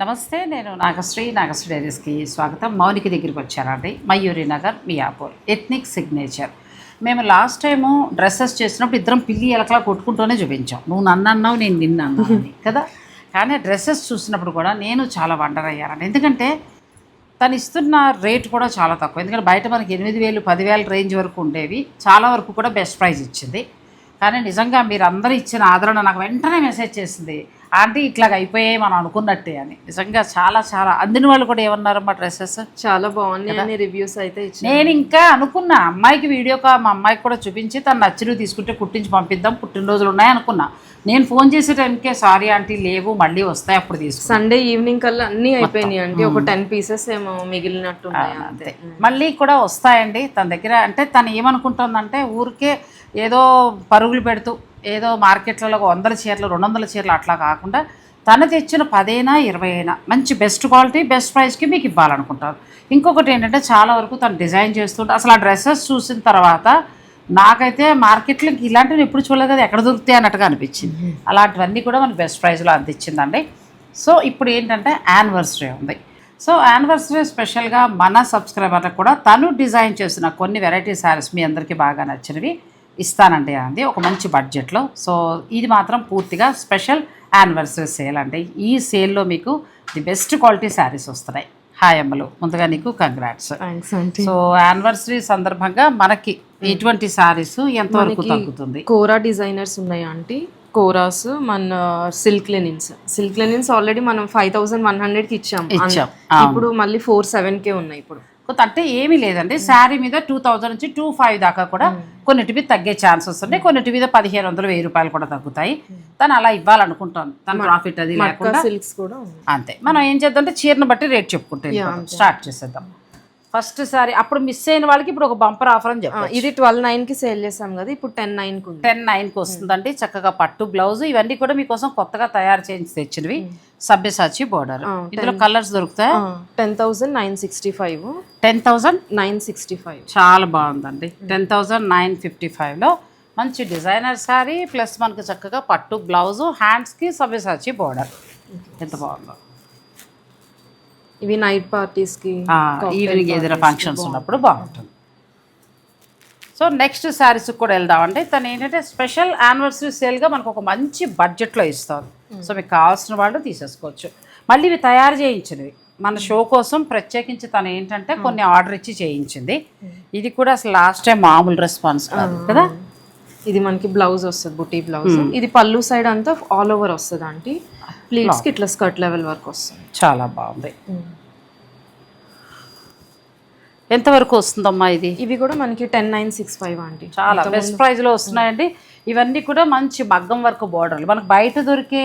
నమస్తే, నేను నాగశ్రీ డైరీస్కి స్వాగతం. మౌనికి దగ్గరికి వచ్చానండి. మయూరి నగర్, మియాపూర్. Ethnic signature. మేము లాస్ట్ టైము డ్రెస్సెస్ చేసినప్పుడు ఇద్దరం పిల్లి ఎలకలా కొట్టుకుంటూనే చూపించాం. నువ్వు నన్ను అన్నావు, నేను నిన్ను అన్నాను కదా. కానీ డ్రెస్సెస్ చూసినప్పుడు కూడా నేను చాలా వండర్ అయ్యానండి. ఎందుకంటే తను ఇస్తున్న రేట్ కూడా చాలా తక్కువ. ఎందుకంటే బయట మనకి 8,000 10,000 రేంజ్ వరకు ఉండేవి. చాలా వరకు కూడా బెస్ట్ ప్రైస్ ఇచ్చింది. కానీ నిజంగా మీరు అందరూ ఇచ్చిన ఆదరణ నాకు వెంటనే మెసేజ్ చేసింది, ఆంటీ ఇట్లాగ అయిపోయాయి మనం అనుకున్నట్టే అని. నిజంగా చాలా చాలా అందిన వాళ్ళు కూడా ఏమన్నారు, మా డ్రెస్సెస్ చాలా బాగున్నాయి రివ్యూస్ అయితే ఇచ్చి. నేను ఇంకా అనుకున్నా అమ్మాయికి మా అమ్మాయికి కూడా చూపించి తను నచ్చినవి తీసుకుంటే కుట్టించి పంపిద్దాం, పుట్టినరోజులు ఉన్నాయి అనుకున్నా. నేను ఫోన్ చేసే టైంకే సారీ ఆంటీ లేవు, మళ్ళీ వస్తాయి అప్పుడు తీసుకు. సండే ఈవినింగ్ కల్లా అన్నీ అయిపోయినాయి అంటే ఒక 10 pieces ఏమో మిగిలినట్టు అంతే. మళ్ళీ కూడా వస్తాయండి తన దగ్గర. అంటే తను ఏమనుకుంటుందంటే ఊరికే ఏదో పరుగులు పెడుతూ ఏదో మార్కెట్లలో 100 చీరలు 200 చీరలు అట్లా కాకుండా తను తెచ్చిన 10 అయినా 20 అయినా మంచి బెస్ట్ క్వాలిటీ బెస్ట్ ప్రైస్కి మీకు ఇవ్వాలనుకుంటారు. ఇంకొకటి ఏంటంటే చాలా వరకు తను డిజైన్ చేస్తుంటే అసలు ఆ డ్రెస్సెస్ చూసిన తర్వాత నాకైతే మార్కెట్లో ఇలాంటివి ఎప్పుడు చూడలేదు కదా, ఎక్కడ దొరుకుతాయి అన్నట్టుగా అనిపించింది. అలాంటివన్నీ కూడా మనకు బెస్ట్ ప్రైస్లో అందించిందండి. సో ఇప్పుడు ఏంటంటే యానివర్సరీ ఉంది. సో యానివర్సరీ స్పెషల్గా మన సబ్స్క్రైబర్లకు కూడా తను డిజైన్ చేసిన కొన్ని వెరైటీ శారీస్ మీ అందరికీ బాగా నచ్చినవి ఇస్తానండి అంది ఒక మంచి బడ్జెట్లో. సో ఇది మాత్రం పూర్తిగా స్పెషల్ యానివర్సరీ సేల్ అండి. ఈ సేల్లో మీకు ది బెస్ట్ క్వాలిటీ శారీస్ వస్తున్నాయి. హాయ్ అమ్మలు, ముందుగా నీకు కంగ్రాట్స్. సో యానివర్సరీ సందర్భంగా మనకి ఇటువంటి శారీస్ ఎంతవరకు తగ్గుతుంది? కోరా డిజైనర్స్ ఉన్నాయి ఆంటీ. కోరాస్ మన సిల్క్ లెనిన్స్ ఆల్రెడీ మనం 5,100కి ఇచ్చాం. ఇప్పుడు మళ్ళీ 4,700 ఉన్నాయి. ఇప్పుడు అంటే ఏమీ లేదండి, శారీ మీద 2,000 నుంచి 2,500 దాకా కూడా కొన్నిటి మీద తగ్గే ఛాన్సెస్ ఉన్నాయి. కొన్నిటి మీద 1,500 1000 రూపాయలు కూడా తగ్గుతాయి. తను అలా ఇవ్వాలనుకుంటాను, తన ప్రాఫిట్ అది లేకుండా. సిల్క్స్ కూడా అంతే. మనం ఏం చేద్దాం, చీరను బట్టి రేట్ చెప్పుకుంటే స్టార్ట్ చేసేద్దాం. ఫస్ట్ సారీ అప్పుడు మిస్ అయిన వాళ్ళకి ఇప్పుడు ఒక బంపర్ ఆఫర్ అని చెప్పాలి. ఇది 12,900కి సేల్ చేసాం కదా, ఇప్పుడు 10,900కి వస్తుందండి. చక్కగా పట్టు బ్లౌజ్ ఇవన్నీ కూడా మీకోసం కొత్తగా తయారు చేయించి తెచ్చినవి. సబ్యసాచి బోర్డర్. ఇందులో కలర్స్ దొరుకుతాయి. 10,965. 10,965 చాలా బాగుందండి. 10,955లో మంచి డిజైనర్ శారీ ప్లస్ మనకు చక్కగా పట్టు బ్లౌజ్, హ్యాండ్స్కి సబ్యసాచి బోర్డర్. ఎంత బాగుందో. ఇవి నైట్ పార్టీస్కి, ఈవినింగ్ ఏదైనా ఫంక్షన్స్ ఉన్నప్పుడు బాగుంటుంది. సో నెక్స్ట్ శారీస్కి కూడా వెళ్దామండి. తను ఏంటంటే స్పెషల్ యానివర్సరీ సేల్గా మనకు ఒక మంచి బడ్జెట్లో ఇస్తుంది. సో మీకు కావాల్సిన వాళ్ళు తీసేసుకోవచ్చు. మళ్ళీ ఇవి తయారు చేయించినవి మన షో కోసం ప్రత్యేకించి తను ఏంటంటే కొన్ని ఆర్డర్ ఇచ్చి చేయించింది. ఇది కూడా అసలు లాస్ట్ టైం మామూలు రెస్పాన్స్ కాదు కదా. ఇది మనకి బ్లౌజ్ వస్తుంది, బుటీ బ్లౌజ్. ఇది పళ్ళు సైడ్ అంతా ఆల్ ఓవర్ వస్తుంది ఆంటీ. ప్లీట్స్కి ఇట్లా స్కర్ట్ లెవెల్ వరకు వస్తుంది. చాలా బాగుంది. ఎంతవరకు వస్తుందమ్మా ఇది? ఇవి కూడా మనకి 10,965 ఆంటీ. చాలా బెస్ట్ ప్రైస్లో వస్తున్నాయండి. ఇవన్నీ కూడా మంచి మగ్గం వర్క్ బోర్డర్లు, మనకు బయట దొరికే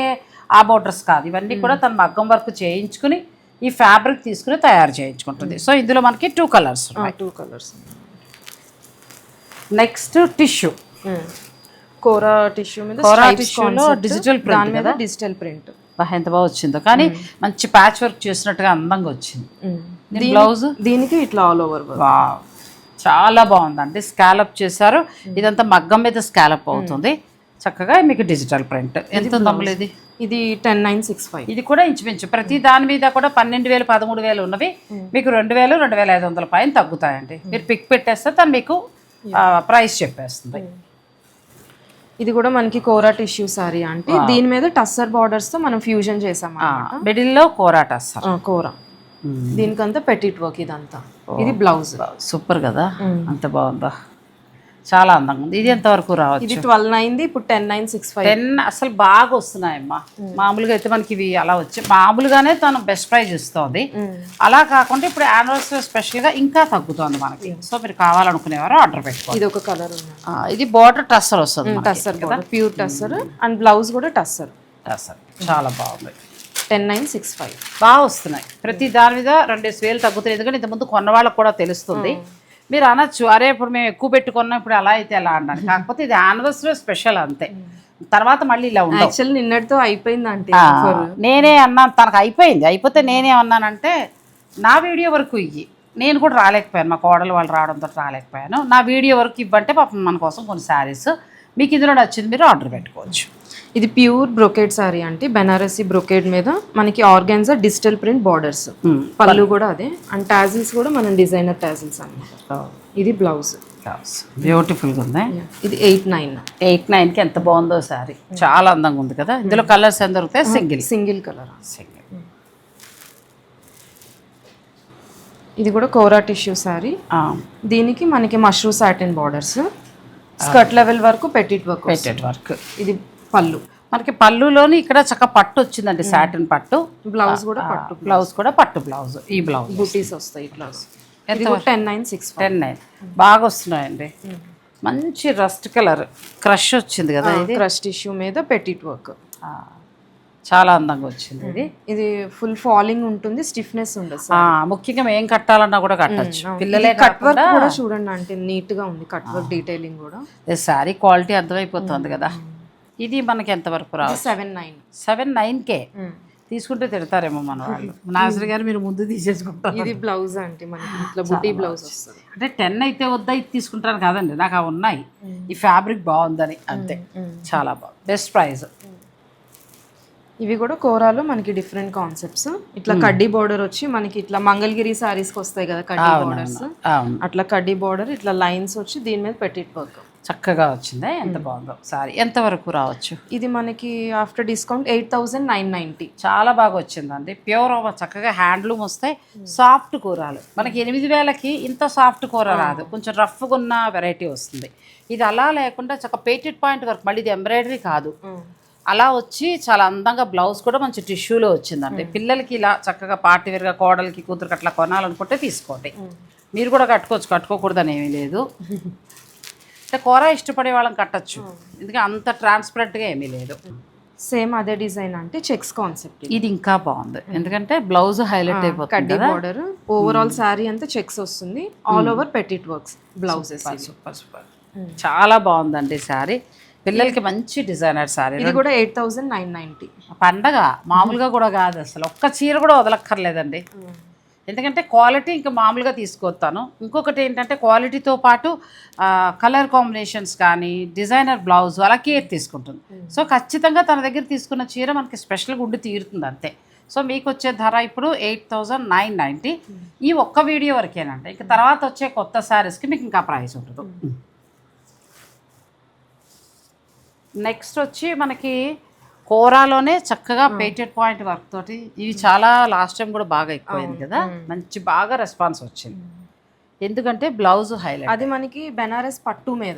ఆ బోర్డర్స్ కాదు. ఇవన్నీ కూడా తను మగ్గం వర్క్ చేయించుకుని ఈ ఫ్యాబ్రిక్ తీసుకుని తయారు చేయించుకుంటుంది. సో ఇందులో మనకి 2 కలర్స్ ఉన్నాయి. 2 కలర్స్. నెక్స్ట్ టిష్యూ, కోరా టిష్యూ మీద డిజిటల్ ప్రింట్ కదా. డిజిటల్ ప్రింట్ ఎంత బాగా వచ్చిందో, కానీ మంచి ప్యాచ్ వర్క్ చేసినట్టుగా అందంగా వచ్చింది. బ్లౌజ్ దీనికి ఇట్లా ఆల్ ఓవర్ చాలా బాగుందండి. స్కాలప్ చేశారు. ఇదంతా మగ్గం మీద స్కాలప్ అవుతుంది. చక్కగా మీకు డిజిటల్ ప్రింట్. ఎంత ఉందమ్మలు ఇది? ఇది 10,965. ఇది కూడా ఇంచుమించు ప్రతి దాని మీద కూడా 12,000 13,000 ఉన్నవి మీకు 2,000 2,500 పైన తగ్గుతాయండి. మీరు పిక్ పెట్టేస్తే తను మీకు ప్రైస్ చెప్పేస్తుంది. ఇది కూడా మనకి కోరా టిష్యూ సారీ అంటే దీని మీద టస్సర్ బార్డర్స్ తో మనం ఫ్యూజన్ చేసాం. మిడిల్లో కోరా టస్సర్, కోరా. దీనికంతా పెటిట్ వర్క్ ఇదంతా. ఇది బ్లౌజ్. సూపర్ కదా, అంత బాగుందా, చాలా అందంగా ఉంది. ఇది ఎంతవరకు రావచ్చు? ఇది 12,900, ఇప్పుడు 10,965. 10 అసలు బాగా వస్తున్నాయమ్మా. మామూలుగా అయితే మనకి ఇవి అలా వచ్చి మామూలుగానే తను బెస్ట్ ప్రైస్ ఇస్తుంది. అలా కాకుండా ఇప్పుడు యానివర్సరీ స్పెషల్గా ఇంకా తగ్గుతుంది మనకి. సో మీరు కావాలనుకునేవారు ఆర్డర్ పెట్టుకోండి. ఇది ఒక కలర్ ఉంది. ఇది బోర్డర్ టస్సర్ వస్తుంది, టస్సర్ కదా, ప్యూర్ టస్సర్. అండ్ బ్లౌజ్ కూడా టస్సర్. చాలా బాగుంది. 10,965 బాగా వస్తున్నాయి. ప్రతి దాని మీద 2,000 తగ్గుతుంది. ఎందుకంటే ఇంతకుముందు కొన్న వాళ్ళకి కూడా తెలుస్తుంది. మీరు అనొచ్చు, అరే ఇప్పుడు మేము ఎక్కువ పెట్టుకున్నాం ఇప్పుడు అలా అయితే ఎలా అన్నారు. కాకపోతే ఇది యానివర్సరీ స్పెషల్ అంతే. తర్వాత మళ్ళీ ఇలా ఉంటుంది. యాక్చువల్లీ నిన్నటితో అయిపోయింది అంటే నేనే అన్నాను, తనకు అయిపోయింది. అయిపోతే నేనేమన్నానంటే నా వీడియో వరకు ఇయ్యి, నేను కూడా రాలేకపోయాను, మా కోడలు వాళ్ళు రావడంతో రాలేకపోయాను. నా వీడియో వరకు ఇవ్వంటే పాపం మన కోసం కొన్ని శారీస్ మీకు ఇందులో నచ్చింది మీరు ఆర్డర్ పెట్టుకోవచ్చు. ఇది ప్యూర్ బ్రొకేడ్ సారీ అంటే బెనారసీ బ్రొకేడ్ మీద మనకి ఆర్గాన్జా డిజిటల్ ప్రింట్ బార్డర్స్, పళ్ళు కూడా అదే, అండ్ టాజిల్స్ కూడా మనం డిజైనర్ టాజిల్స్ అన్నమాట. ఇది బ్లౌజ్. బ్యూటిఫుల్గా ఉంది. ఇది 8,900. ఎంత బాగుందో సారీ, చాలా అందంగా ఉంది కదా. ఇందులో కలర్స్ ఎంత దొరుకుతాయి? Single colour. ఇది కూడా కోరా టిష్యూ సారీ. దీనికి మనకి mashru satin borders, skirt level వరకు పెటిట్ వర్క్. ఇది పళ్ళు. మనకి పళ్ళులోని ఇక్కడ చక్క పట్టు వచ్చిందండి, సాటిన్ పట్టు. బ్లౌజ్ కూడా పట్టు. బ్లౌజ్ కూడా పట్టు బ్లౌజ్. ఈ బ్లౌజ్ బూటీస్ వస్తాయి. బ్లౌజ్ 10,965. బాగా వస్తున్నాయండి. మంచి రస్ట్ కలర్ క్రష్ వచ్చింది కదా, ఇది క్రష్ టిష్యూ మీద పెటిట్ వర్క్. చాలా అందంగా వచ్చింది. ఇది ఫుల్ ఫాలింగ్ ఉంటుంది, స్టిఫ్నెస్ ఉండదు. ముఖ్యంగా ఏం కట్టాలన్నా కూడా కట్టచ్చు. పిల్లలే కట్ వర్క్ కూడా చూడండి, అంటే నీట్ గా ఉంది కట్ వర్క్, డీటెయిలింగ్ కూడా. సారీ క్వాలిటీ అర్థమైపోతుంది కదా. ఇది మనకి ఎంతవరకు రావు? 7,900 తీసుకుంటే తిడతారేమో మన వాళ్ళు. నాజర్ గారు మీరు ముందు తీసేసుకుంటారు. ఇది బ్లౌజ్ అంటే మనకి ఇట్లా బుటీ బ్లౌజ్ వస్తుంది. అంటే 10 అయితే వద్దా ఇది తీసుకుంటారు కాదండి, నాకు అవి ఉన్నాయి. ఈ ఫ్యాబ్రిక్ బాగుందని అంతే. చాలా బాగుంది, బెస్ట్ ప్రైస్. ఇవి కూడా కోరాలో మనకి డిఫరెంట్ కాన్సెప్ట్స్. ఇట్లా కడ్డీ బార్డర్ వచ్చి మనకి ఇట్లా మంగళగిరి సారీస్ కి వస్తాయి కదా కడ్డీ బార్డర్స్, అట్లా కడ్డీ బార్డర్ ఇట్లా లైన్స్ వచ్చి దీని మీద పెటిట్ వర్క్ చక్కగా వచ్చింది. ఎంత బాగుందో సారీ. ఎంత వరకు రావచ్చు? ఇది మనకి ఆఫ్టర్ డిస్కౌంట్ 8,990. చాలా బాగా వచ్చిందండి. ప్యూర్ చక్కగా హ్యాండ్లూమ్ వస్తాయి. సాఫ్ట్ కూరలు మనకి 8,000కి ఇంత సాఫ్ట్ కూర రాదు, కొంచెం రఫ్గా ఉన్న వెరైటీ వస్తుంది. ఇది అలా లేకుండా చక్కగా పేటెడ్ పాయింట్ వర్క్, మళ్ళీ ఇది ఎంబ్రాయిడరీ కాదు, అలా వచ్చి చాలా అందంగా. బ్లౌజ్ కూడా మంచి టిష్యూలో వచ్చిందండి. పిల్లలకి ఇలా చక్కగా పార్టీ వేర్గా కోడలికి కూతురికి అట్లా కొనాలనుకుంటే తీసుకోండి. మీరు కూడా కట్టుకోవచ్చు, కట్టుకోకూడదని ఏమీ లేదు. అంటే కూర ఇష్టపడే వాళ్ళని కట్టచ్చు, ఎందుకంటే అంత ట్రాన్స్పరెంట్గా ఏమీ లేదు. సేమ్ అదే డిజైన్ అంటే చెక్స్ కాన్సెప్ట్. ఇది ఇంకా బాగుంది, ఎందుకంటే బ్లౌజ్ హైలైట్ అయిపోతుంది. కడ్డీ బార్డర్, ఓవరాల్ శారీ అంతా చెక్స్ వస్తుంది, all over Pettit works blouses. Super చాలా బాగుందండి శారీ. పిల్లలకి మంచి డిజైనర్ శారీ. ఇది కూడా 8,990. పండగ మామూలుగా కూడా కాదు అసలు. ఒక్క చీర కూడా వదలక్కర్లేదండి, ఎందుకంటే క్వాలిటీ ఇంకా మామూలుగా తీసుకొస్తాను. ఇంకొకటి ఏంటంటే క్వాలిటీతో పాటు కలర్ కాంబినేషన్స్ కానీ డిజైనర్ బ్లౌజ్ అలా కేర్ తీసుకుంటుంది. సో ఖచ్చితంగా తన దగ్గర తీసుకున్న చీర మనకి స్పెషల్గా ఉండి తీరుతుంది అంతే. సో మీకు వచ్చే ధర ఇప్పుడు 8,990. ఈ ఒక్క వీడియో వరకేనండి. ఇంకా తర్వాత వచ్చే కొత్త శారీస్కి మీకు ఇంకా ప్రైస్ ఉంటుంది. నెక్స్ట్ వచ్చి మనకి కోరాలోనే చక్కగా పేటెడ్ పాయింట్ వర్క్ తోటి ఇవి చాలా లాస్ట్ టైం కూడా బాగా ఎక్కువైంది కదా, మంచి బాగా రెస్పాన్స్ వచ్చింది. ఎందుకంటే బ్లౌజ్ హైలైట్. అది మనకి బెనారస్ పట్టు మీద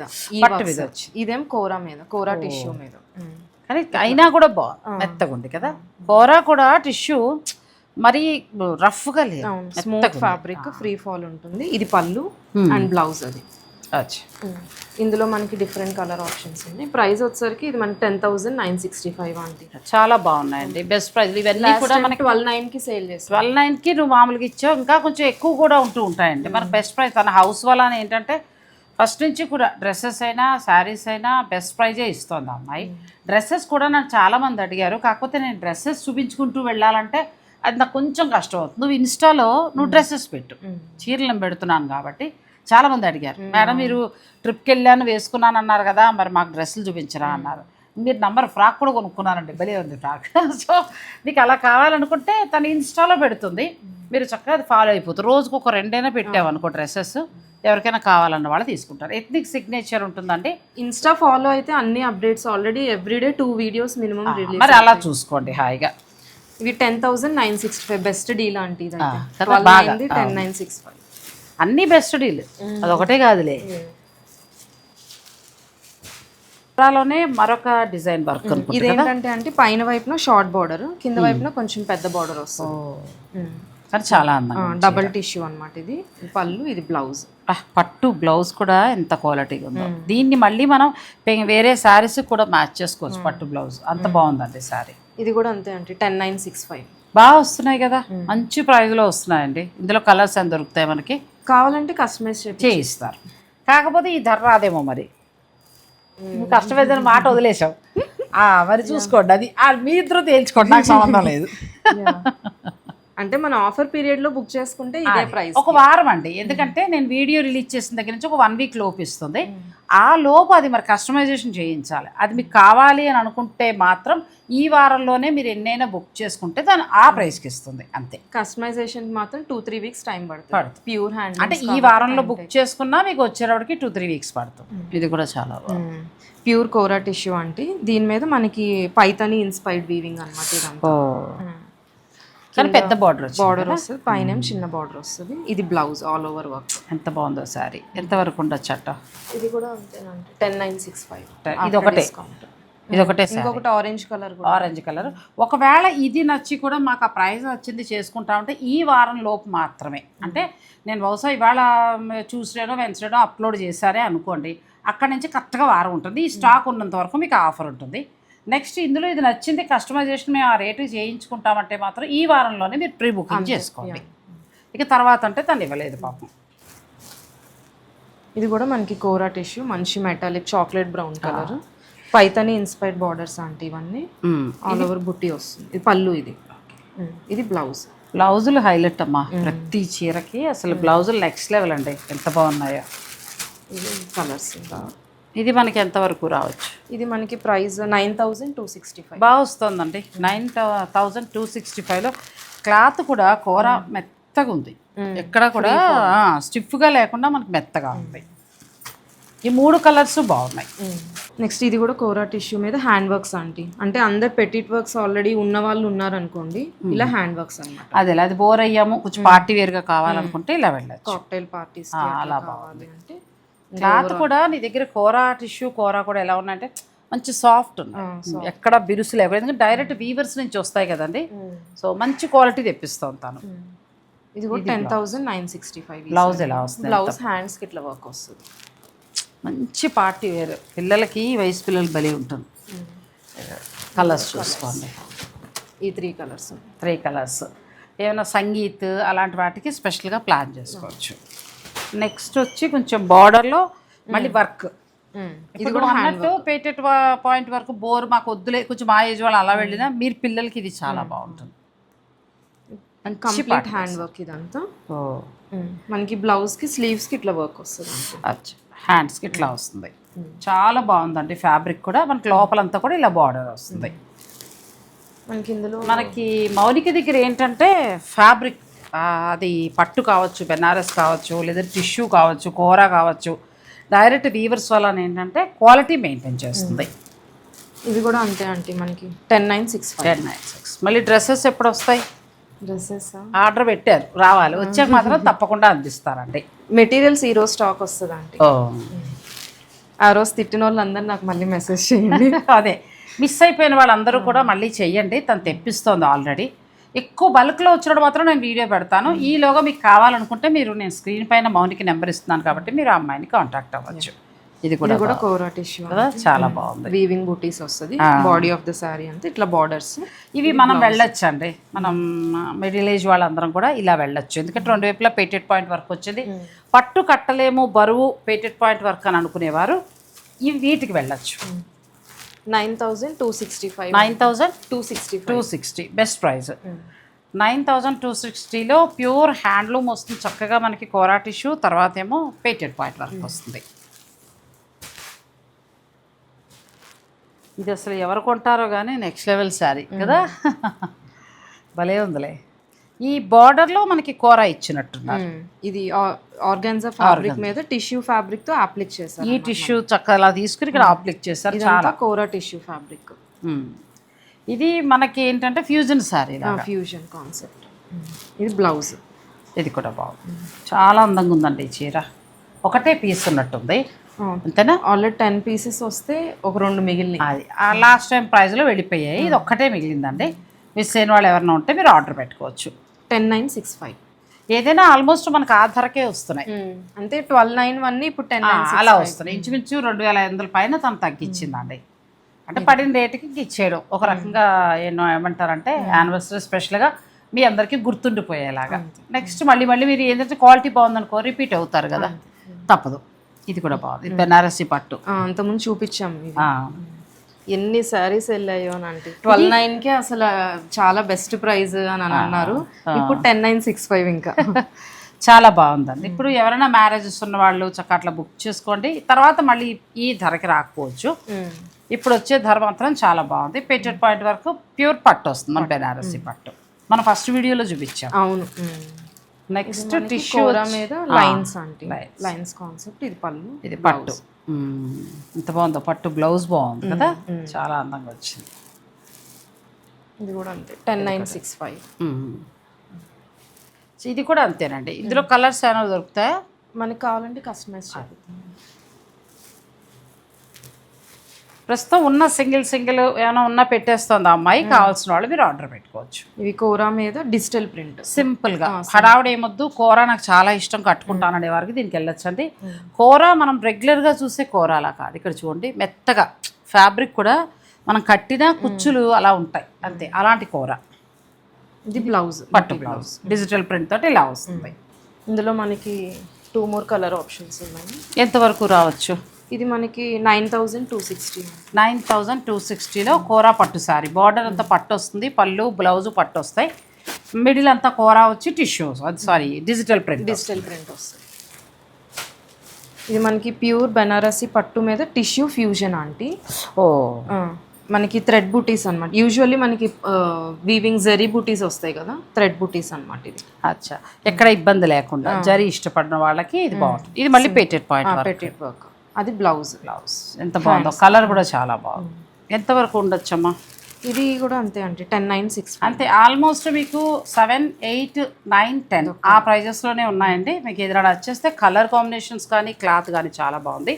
వచ్చి, ఇదేం కోరా మీద, కోరా టిష్యూ మీద. కానీ అయినా కూడా మెత్తగా ఉంది కదా. కోరా కూడా టిష్యూ మరి రఫ్గా లేదు, స్మూత్ ఫ్యాబ్రిక్, ఫ్రీ ఫాల్ ఉంటుంది. ఇది పళ్ళు అండ్ బ్లౌజ్. అది ఇందులో మనకి డిఫరెంట్ కలర్ ఆప్షన్స్ ఉన్నాయి. ప్రైస్ వచ్చేసరికి ఇది మనకి 10,965 అంటే చాలా బాగున్నాయండి. Best price. ఇవన్నీ కూడా మనకి 12,900కి సేల్ చేస్తాం. 12,900కి నువ్వు మామూలుగా ఇచ్చావు, ఇంకా కొంచెం ఎక్కువ కూడా ఉంటాయండి. మనకి బెస్ట్ ప్రైస్. తన హౌస్ వల్ల ఏంటంటే ఫస్ట్ నుంచి కూడా డ్రెస్సెస్ అయినా శారీస్ అయినా బెస్ట్ ప్రైజే ఇస్తుంది అమ్మాయి. డ్రెస్సెస్ కూడా నన్ను చాలామంది అడిగారు, కాకపోతే నేను డ్రెస్సెస్ చూపించుకుంటూ వెళ్ళాలంటే అది నాకు కొంచెం కష్టం అవుతుంది. నువ్వు ఇన్స్టాలో నువ్వు డ్రెస్సెస్ పెట్టు, చీరలు నేను పెడుతున్నాను కాబట్టి. చాలామంది అడిగారు, మేడం మీరు ట్రిప్కి వెళ్ళాను వేసుకున్నాను అన్నారు కదా, మరి మాకు డ్రెస్సులు చూపించరా అన్నారు. మీరు నంబర్ ఫ్రాక్ కూడా కొనుక్కున్నానండి, భలే ఉంది ఫ్రాక్. సో మీకు అలా కావాలనుకుంటే తను ఇన్స్టాలో పెడుతుంది, మీరు చక్కగా అది ఫాలో అయిపోతుంది. రోజుకు ఒక 2 పెట్టామనుకో డ్రెస్సెస్, ఎవరికైనా కావాలన్న వాళ్ళు తీసుకుంటారు. ఎథ్నిక్ సిగ్నేచర్ ఉంటుందండి. ఇన్స్టా ఫాలో అయితే అన్ని updates already everyday 2 videos minimum release. మరి అలా చూసుకోండి హాయిగా. ఇవి 10,965 బెస్ట్ డీల్ అంటే ఇది 10,965 అన్నీ బెస్ట్ డీల్, అదొకటే కాదులే. లోనే మరొక డిజైన్ వర్క్. ఇదేంటంటే అంటే పైన వైపున షార్ట్ బార్డర్, కింద వైపున కొంచెం పెద్ద బార్డర్ వస్తుంది. కానీ చాలా అందంగా డబల్ టిష్యూ అన్నమాట. ఇది పళ్ళు, ఇది బ్లౌజ్. పట్టు బ్లౌజ్ కూడా ఎంత క్వాలిటీగా ఉందో. దీన్ని మళ్ళీ మనం వేరే శారీస్ కూడా మ్యాచ్ చేసుకోవచ్చు. పట్టు బ్లౌజ్ అంత బాగుందండి శారీ. ఇది కూడా అంతే అంటే 10,965. బాగా వస్తున్నాయి కదా, మంచి ప్రైస్లో వస్తున్నాయండి. ఇందులో కలర్స్ ఎంత దొరుకుతాయి మనకి, కావాలంటే కస్టమైజ్ చేయిస్తారు. కాకపోతే ఈ ధర రాదేమో మరి, కష్టమైందని మాట వదిలేసావు. మరి చూసుకోండి, అది మీ ఇద్దరు తేల్చుకోండి, నాకు సంబంధం లేదు. అంటే మన ఆఫర్ పీరియడ్ లో బుక్ చేసుకుంటే ఇదే ప్రైస్. ఒక వారం అండి, ఎందుకంటే నేను వీడియో రిలీజ్ చేసిన దగ్గర నుంచి ఒక 1 వీక్ లోపు ఇస్తుంది. ఆ లోపు అది మరి కస్టమైజేషన్ చేయించాలి. అది మీకు కావాలి అని అనుకుంటే మాత్రం ఈ వారంలోనే మీరు ఎన్నైనా బుక్ చేసుకుంటే దాన్ని ఆ ప్రైస్కి ఇస్తుంది అంతే. కస్టమైజేషన్ మాత్రం 2-3 వీక్స్ టైం పడుతుంది. ప్యూర్ హ్యాండ్ అంటే ఈ వారంలో బుక్ చేసుకున్నా మీకు వచ్చేటప్పటికి 2-3 వీక్స్ పడుతుంది. ఇది కూడా చాలా బాగుంది. ప్యూర్ కోరా టిష్యూ అంటే దీని మీద మనకి పైతాని ఇన్స్పైర్డ్ వీవింగ్ అనమాట ఇదంతా. కానీ పెద్ద బార్డర్ వస్తుంది, పైన చిన్న బార్డర్ వస్తుంది. ఇది బ్లౌజ్ ఆల్ ఓవర్ వర్క్. ఎంత బాగుందో సారీ. ఎంత వరకు ఉండొచ్చు అట్ట? ఇది కూడా అంతేనండి 10965. ఇది ఒకటే, ఇది ఒకటే. ఇంకొకటి ఆరెంజ్ కలర్, ఆరెంజ్ కలర్. ఒకవేళ ఇది నచ్చి కూడా మాకు ఆ ప్రైస్ వచ్చింది చేసుకుంటా ఉంటే ఈ వారం లోపు మాత్రమే. అంటే నేను బహుశా ఇవాళ ట్యూస్డేనో వెన్స్డేనో అప్లోడ్ చేశారే అనుకోండి, అక్కడ నుంచి కరెక్ట్గా వారం ఉంటుంది. ఈ స్టాక్ ఉన్నంత వరకు మీకు ఆఫర్ ఉంటుంది. నెక్స్ట్ ఇందులో ఇది నచ్చింది కస్టమైజేషన్ మేము ఆ రేటు చేయించుకుంటామంటే మాత్రం ఈ వారంలోనే మీరు ప్రీ బుకింగ్ చేసుకోండి. ఇక తర్వాత అంటే తను ఇవ్వలేదు పాపం. ఇది కూడా మనకి కోరా టిష్యూ, మంచి metallic chocolate brown colour, Paithani inspired borders అంటే ఇవన్నీ ఆల్ ఓవర్ బుట్టి వస్తుంది. ఇది పళ్ళు, ఇది బ్లౌజ్. బ్లౌజులు హైలైట్ అమ్మా ప్రతి చీరకి. అసలు బ్లౌజులు నెక్స్ట్ లెవెల్ అండి, ఎంత బాగున్నాయో. ఇది కలర్స్. ఇది మనకి ఎంతవరకు రావచ్చు? ఇది మనకి ప్రైస్ 9265. బాగా వస్తుందండి. 9265లో క్లాత్ కూడా కూర మెత్తగా ఉంది, ఎక్కడ కూడా స్టిఫ్గా లేకుండా మనకి మెత్తగా ఉంది. ఈ 3 కలర్స్ బాగున్నాయి. నెక్స్ట్ ఇది కూడా కోరా టిష్యూ మీద హ్యాండ్ వర్క్స్ ఆంటీ. అంటే అందరు పెటిట్ వర్క్స్ ఆల్రెడీ ఉన్న వాళ్ళు ఉన్నారనుకోండి, ఇలా హ్యాండ్ వర్క్స్ అనమాట. అదే అది బోర్ అయ్యాము, కొంచెం పార్టీ వేర్గా కావాలనుకుంటే ఇలా వెళ్ళచ్చు. కాక్టైల్ పార్టీస్ అలా కావాలి అంటే. క్లాత్ కూడా నీ దగ్గర కోరా టిష్యూ కోరా కూడా ఎలా ఉన్నాయంటే మంచి సాఫ్ట్ ఉన్నాయి, ఎక్కడ బిరుసు లేవు. ఎందుకంటే డైరెక్ట్ వీవర్స్ నుంచి వస్తాయి కదండి, సో మంచి క్వాలిటీ తెప్పిస్తాం తాను. ఇది కూడా 10965. బ్లౌజ్ ఎలా వస్తుంది? బ్లౌజ్ హ్యాండ్స్కి ఇట్లా వర్క్ వస్తుంది. మంచి పార్టీ వేర్, పిల్లలకి వయసు పిల్లలు బలి ఉంటుంది. కలర్స్ చూసుకోండి. ఈ 3 కలర్స్. 3 కలర్స్ ఏమైనా సంగీత్ అలాంటి వాటికి స్పెషల్గా ప్లాన్ చేసుకోవచ్చు. నెక్స్ట్ వచ్చి కొంచెం బార్డర్లో మళ్ళీ వర్క్. ఇది కూడా అన్నట్టు పేటెడ్ పాయింట్ వరకు బోర్ మాకు వద్దులే, కొంచెం మా ఏజ్ వాళ్ళు అలా వెళ్ళినా మీరు పిల్లలకి ఇది చాలా బాగుంటుంది. కంప్లీట్ హ్యాండ్ వర్క్ ఇదంతా. మనకి బ్లౌజ్కి స్లీవ్స్కి ఇట్లా వర్క్ వస్తుంది. అచ్చా, హ్యాండ్స్కి ఇట్లా వస్తుంది. చాలా బాగుందండి. ఫ్యాబ్రిక్ కూడా మనకి లోపలంతా కూడా ఇలా బార్డర్ వస్తుంది. మనకి ఇందులో మనకి మౌనిక దగ్గర ఏంటంటే ఫ్యాబ్రిక్ అది పట్టు కావచ్చు, బెనారస్ కావచ్చు, లేదా టిష్యూ కావచ్చు, కోరా కావచ్చు, డైరెక్ట్ వీవర్స్ వల్ల ఏంటంటే క్వాలిటీ మెయింటైన్ చేస్తుంది. ఇవి కూడా అంతే అంటే మనకి 10965. మళ్ళీ డ్రెస్సెస్ ఎప్పుడు వస్తాయి? డ్రెస్సెస్ ఆర్డర్ పెట్టారు, రావాలి. వచ్చాక మాత్రం తప్పకుండా అందిస్తారండి. మెటీరియల్స్ ఈరోజు స్టాక్ వస్తుంది అంటే. ఆ రోజు తిట్టిన వాళ్ళందరూ నాకు మళ్ళీ మెసేజ్ చేయండి. అదే మిస్ అయిపోయిన వాళ్ళందరూ కూడా మళ్ళీ చెయ్యండి, తను తెప్పిస్తోంది ఆల్రెడీ. ఎక్కువ బల్క్లో వచ్చినప్పుడు మాత్రం నేను వీడియో పెడతాను. ఈలోగా మీకు కావాలనుకుంటే మీరు, నేను స్క్రీన్ పైన మౌనికి నెంబర్ ఇస్తున్నాను కాబట్టి మీరు ఆ అమ్మాయిని కాంటాక్ట్ అవ్వచ్చు. ఇది కూడా కోరా టిష్యూ కదా, చాలా బాగుంది. వీవింగ్ బూటీస్ వస్తుంది. బాడీ ఆఫ్ ద సారీ అంతా ఇట్లా బార్డర్స్. ఇవి మనం వెళ్ళొచ్చు అండి, మనం మిడిల్ ఏజ్ వాళ్ళందరం కూడా ఇలా వెళ్ళొచ్చు. ఎందుకంటే 2 వైపులా పేటెడ్ పాయింట్ వర్క్ వచ్చింది. పట్టు కట్టలేము, బరువు పేటెడ్ పాయింట్ వర్క్ అని అనుకునేవారు ఇవి వీటికి వెళ్ళొచ్చు. 9265. 9260 బెస్ట్ ప్రైస్. 9260లో ప్యూర్ హ్యాండ్లూమ్ వస్తుంది చక్కగా మనకి కోరా టిష్యూ, తర్వాత ఏమో పేటెడ్ పాయింట్ వర్క్ వస్తుంది. ఇది అసలు ఎవరు కొంటారో కానీ నెక్స్ట్ లెవెల్ శారీ కదా. భలే ఉందిలే. ఈ బార్డర్లో మనకి కోరా ఇచ్చినట్టున్నారు. ఇది ఆర్గాన్జా ఫ్యాబ్రిక్ మీద టిష్యూ ఫ్యాబ్రిక్ తో అప్లిక్ చేశారు. ఈ టిష్యూ చక్కగా అలా తీసుకుని ఇక్కడ అప్లిక్ చేశారు. చాలా కోరా టిష్యూ ఫ్యాబ్రిక్. ఇది మనకి ఏంటంటే ఫ్యూజన్ శారీ, ఫ్యూజన్ కాన్సెప్ట్. ఇది బ్లౌజ్. ఇది కూడా బాగుంది, చాలా అందంగా ఉందండి ఈ చీర. ఒకటే పీస్ ఉన్నట్టుంది అంతేనా? ఆల్రెడీ 10 పీసెస్ వస్తే ఒక 2 మిగిలినాయి. అది లాస్ట్ టైం ప్రైస్లో వెళ్ళిపోయాయి. ఇది ఒక్కటే మిగిలిందండి. మిస్ అయిన వాళ్ళు ఎవరైనా ఉంటే మీరు ఆర్డర్ పెట్టుకోవచ్చు. 10965. ఏదైనా ఆల్మోస్ట్ మనకు ఆ ధరకే వస్తున్నాయి. అంటే 129 ఇప్పుడు 10 అలా వస్తున్నాయి. ఇంచుమించు 2500 పైన తను తగ్గించిందండి. అంటే పడిన రేటుకి ఇచ్చేయడం ఒక రకంగా. ఏమంటారంటే యానివర్సరీ స్పెషల్గా మీ అందరికీ గుర్తుండిపోయేలాగా. నెక్స్ట్ మళ్ళీ మీరు ఏంటంటే క్వాలిటీ బాగుందనుకో రిపీట్ అవుతారు కదా, తప్పదు. ఇది కూడా బాగుంది, బెనారసి పట్టు. అంతకుముందు చూపించాము. ఎన్ని శారీస్ వెళ్ళాయో అని అంటే 12,900కి అసలు చాలా బెస్ట్ ప్రైస్ అని అన్నారు. ఇప్పుడు 10,965 ఇంకా. చాలా బాగుందండి. ఇప్పుడు ఎవరైనా మ్యారేజెస్ ఉన్న వాళ్ళు చక్కగా అట్లా బుక్ చేసుకోండి. తర్వాత మళ్ళీ ఈ ధరకి రాకపోవచ్చు. ఇప్పుడు వచ్చే ధర మాత్రం చాలా బాగుంది. పేటెడ్ పాయింట్ వరకు ప్యూర్ పట్టు వస్తుంది, మన బెనారసీ పట్టు. మనం ఫస్ట్ వీడియోలో చూపించాం. అవును. నెక్స్ట్ టిష్యూ మీద లైన్స్ అంటే లైన్స్ కాన్సెప్ట్. ఇది పళ్ళు, ఇది పట్టు. ఎంత బాగుందో పట్టు. బ్లౌజ్ బాగుంది కదా, చాలా అందంగా వచ్చింది. ఇది కూడా అంతే 10,965. ఇది కూడా అంతేనండి. ఇందులో కలర్స్ ఏమైనా దొరుకుతాయా? మనకి కావాలంటే కస్టమైజ్ చేద్దాం. ప్రస్తుతం ఉన్న సింగిల్ ఏమైనా ఉన్నా పెట్టేస్తుంది అమ్మాయి. కావాల్సిన వాళ్ళు మీరు ఆర్డర్ పెట్టుకోవచ్చు. ఇవి కోరా మీద డిజిటల్ ప్రింట్, సింపుల్గా. హడావుడి ఏమొద్దు. కోరా నాకు చాలా ఇష్టం, కట్టుకుంటాననే వారికి దీనికి వెళ్ళొచ్చండి. కోరా మనం రెగ్యులర్గా చూసే కోరాలా కాదు. ఇక్కడ చూడండి, మెత్తగా ఫ్యాబ్రిక్ కూడా మనం కట్టిన కుచ్చులు అలా ఉంటాయి అంతే, అలాంటి కోరా. ఇది బ్లౌజ్, పట్టు బ్లౌజ్ డిజిటల్ ప్రింట్ తోటి ఇలా వస్తుంది. ఇందులో మనకి 2 more కలర్ ఆప్షన్స్ ఉన్నాయి. ఎంతవరకు రావచ్చు? ఇది మనకి 9,260. 9,260లో కోరా పట్టు సారీ. బార్డర్ అంతా పట్టు వస్తుంది, పళ్ళు బ్లౌజు పట్టు వస్తాయి. మిడిల్ అంతా కోరా వచ్చి టిష్యూస్, అది సారీ డిజిటల్ ప్రింట్ వస్తుంది. ఇది మనకి ప్యూర్ బెనారసీ పట్టు మీద టిష్యూ ఫ్యూజన్ ఆంటీ. ఓ, మనకి థ్రెడ్ బూటీస్ అనమాట. యూజువల్లీ మనకి వీవింగ్ జరీ బూటీస్ వస్తాయి కదా, థ్రెడ్ బూటీస్ అనమాట ఇది. అచ్చా, ఎక్కడ ఇబ్బంది లేకుండా జరీ ఇష్టపడిన వాళ్ళకి ఇది బాగుంటుంది. ఇది మళ్ళీ పేటెడ్ పాయింట్, పేటెడ్ వర్క్. అది బ్లౌజ్. ఎంత బాగుందో, కలర్ కూడా చాలా బాగుంది. ఎంతవరకు ఉండొచ్చమ్మా? ఇది కూడా అంతే అంటే 10,960. అంతే, ఆల్మోస్ట్ మీకు 7, 8, 9, 10 ఆ ప్రైజెస్లోనే ఉన్నాయండి. మీకు ఏదైనా వచ్చేస్తే కలర్ కాంబినేషన్స్ కానీ క్లాత్ కానీ చాలా బాగుంది.